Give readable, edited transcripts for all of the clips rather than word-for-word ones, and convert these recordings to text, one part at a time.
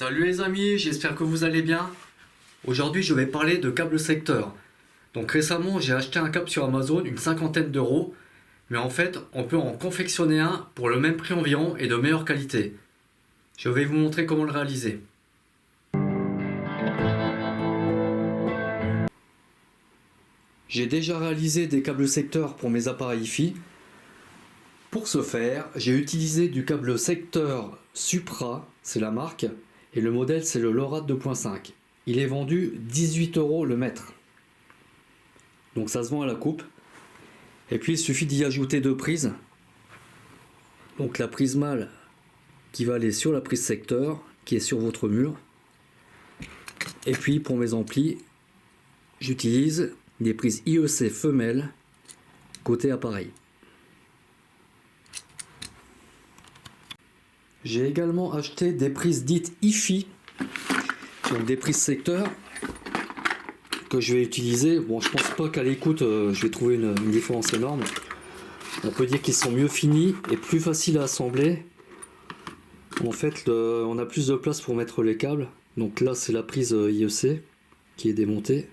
Salut les amis, j'espère que vous allez bien. Aujourd'hui je vais parler de câbles secteur. Donc récemment j'ai acheté un câble sur Amazon, une cinquantaine d'euros. Mais en fait on peut en confectionner un pour le même prix environ et de meilleure qualité. Je vais vous montrer comment le réaliser. J'ai déjà réalisé des câbles secteur pour mes appareils Hi-Fi. Pour ce faire, j'ai utilisé du câble secteur Supra, c'est la marque, et le modèle c'est le LoRa 2.5. Il est vendu 18 € le mètre. Donc ça se vend à la coupe. Et puis il suffit d'y ajouter deux prises. Donc la prise mâle qui va aller sur la prise secteur, qui est sur votre mur. Et puis pour mes amplis, j'utilise des prises IEC femelles côté appareil. J'ai également acheté des prises dites Hi-Fi, donc des prises secteur que je vais utiliser. Bon, je pense pas qu'à l'écoute je vais trouver une différence énorme. On peut dire qu'ils sont mieux finis et plus faciles à assembler. En fait, on a plus de place pour mettre les câbles. Donc là, c'est la prise IEC qui est démontée.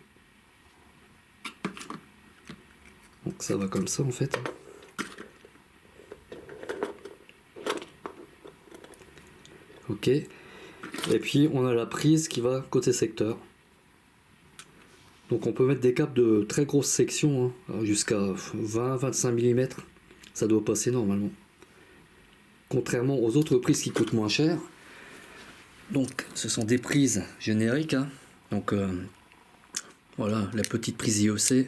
Donc ça va comme ça en fait. Ok, et puis on a la prise qui va côté secteur. Donc on peut mettre des câbles de très grosse section, hein, jusqu'à 20-25 mm. Ça doit passer normalement. Contrairement aux autres prises qui coûtent moins cher. Donc ce sont des prises génériques, hein. Donc voilà, la petite prise IEC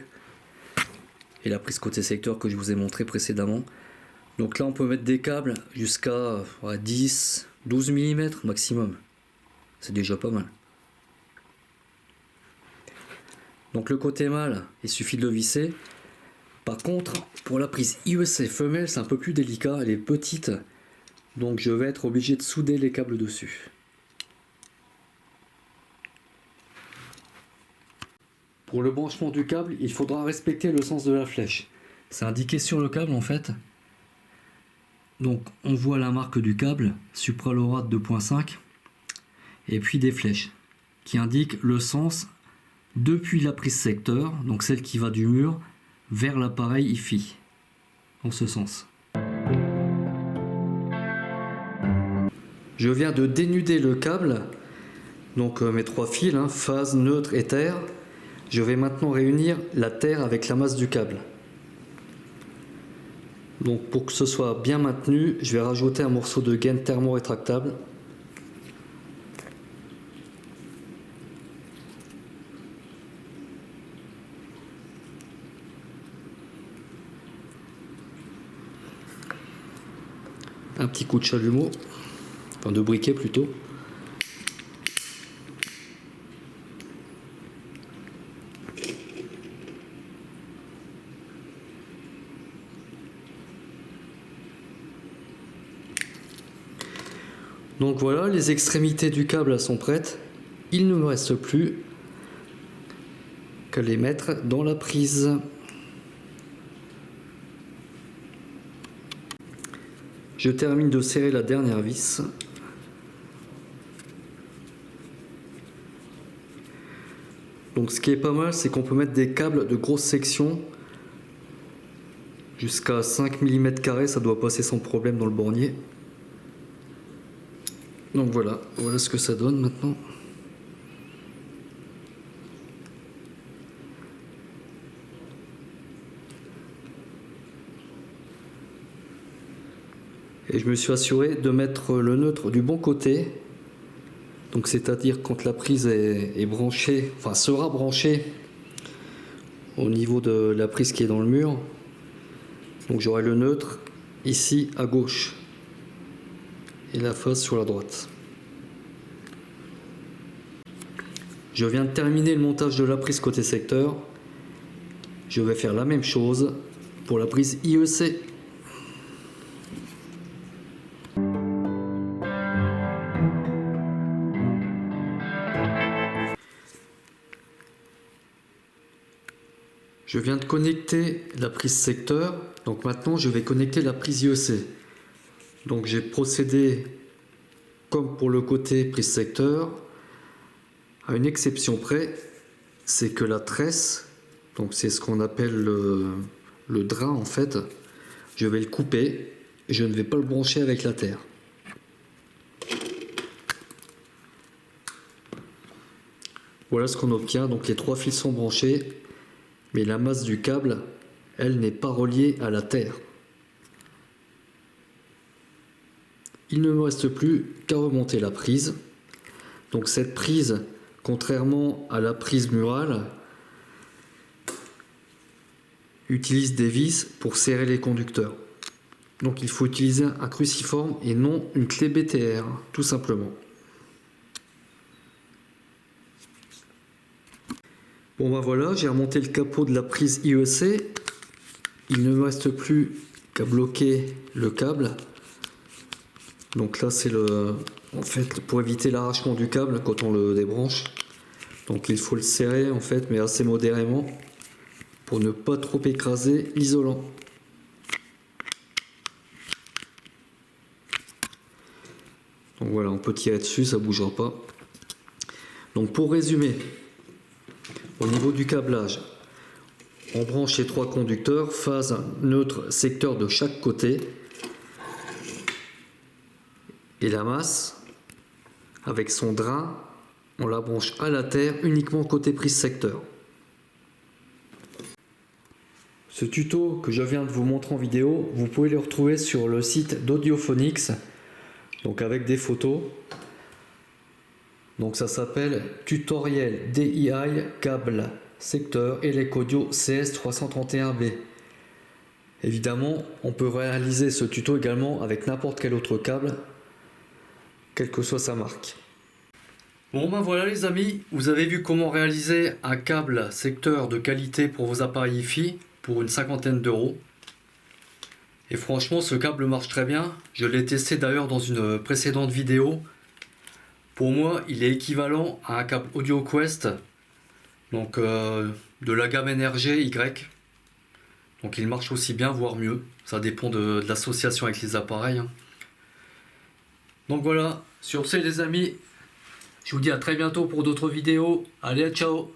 et la prise côté secteur que je vous ai montré précédemment. Donc là on peut mettre des câbles jusqu'à 10-12 mm maximum. C'est déjà pas mal. Donc le côté mâle, il suffit de le visser. Par contre, pour la prise IEC femelle, c'est un peu plus délicat, elle est petite. Donc je vais être obligé de souder les câbles dessus. Pour le branchement du câble, il faudra respecter le sens de la flèche. C'est indiqué sur le câble en fait. Donc on voit la marque du câble, Supra LoRa 2.5, et puis des flèches qui indiquent le sens depuis la prise secteur, donc celle qui va du mur vers l'appareil Hi-Fi, en ce sens. Je viens de dénuder le câble, donc mes trois fils, hein, phase, neutre et terre. Je vais maintenant réunir la terre avec la masse du câble. Donc pour que ce soit bien maintenu, je vais rajouter un morceau de gaine thermo-rétractable. Un petit coup de chalumeau, enfin de briquet plutôt. Donc voilà, les extrémités du câble sont prêtes. Il ne me reste plus qu'à les mettre dans la prise. Je termine de serrer la dernière vis. Donc ce qui est pas mal, c'est qu'on peut mettre des câbles de grosse section. Jusqu'à 5 mm², ça doit passer sans problème dans le bornier. Donc voilà ce que ça donne maintenant. Et je me suis assuré de mettre le neutre du bon côté. Donc c'est-à-dire quand la prise est branchée, enfin sera branchée au niveau de la prise qui est dans le mur. Donc j'aurai le neutre ici à gauche et la face sur la droite. Je viens de terminer le montage de la prise côté secteur. Je vais faire la même chose pour la prise IEC. Je viens de connecter la prise secteur, donc maintenant je vais connecter la prise IEC. Donc j'ai procédé comme pour le côté prise secteur, à une exception près, c'est que la tresse, donc c'est ce qu'on appelle le drain en fait, je vais le couper et je ne vais pas le brancher avec la terre. Voilà ce qu'on obtient, donc les 3 fils sont branchés, mais la masse du câble, elle n'est pas reliée à la terre. Il ne me reste plus qu'à remonter la prise. Donc cette prise, contrairement à la prise murale, utilise des vis pour serrer les conducteurs. Donc il faut utiliser un cruciforme et non une clé BTR, tout simplement. Bon ben voilà, j'ai remonté le capot de la prise IEC. Il ne me reste plus qu'à bloquer le câble. Donc là c'est en fait pour éviter l'arrachement du câble quand on le débranche. Donc il faut le serrer en fait, mais assez modérément pour ne pas trop écraser l'isolant. Donc voilà, on peut tirer dessus, ça ne bougera pas. Donc pour résumer, au niveau du câblage, on branche les 3 conducteurs, phase, neutre, secteur de chaque côté. Et la masse, avec son drain, on la branche à la terre uniquement côté prise secteur. Ce tuto que je viens de vous montrer en vidéo, vous pouvez le retrouver sur le site d'Audiophonics, donc avec des photos. Donc ça s'appelle Tutoriel DIY câble secteur Elec Audio CS331B. Évidemment, on peut réaliser ce tuto également avec n'importe quel autre câble, quelle que soit sa marque. Bon ben voilà les amis, vous avez vu comment réaliser un câble secteur de qualité pour vos appareils Hi-Fi pour une 50aine d'euros. Et franchement ce câble marche très bien, je l'ai testé d'ailleurs dans une précédente vidéo. Pour moi il est équivalent à un câble AudioQuest, donc de la gamme NRG Y. Donc il marche aussi bien, voire mieux, ça dépend de l'association avec les appareils. Donc voilà, sur ce les amis, je vous dis à très bientôt pour d'autres vidéos. Allez, ciao!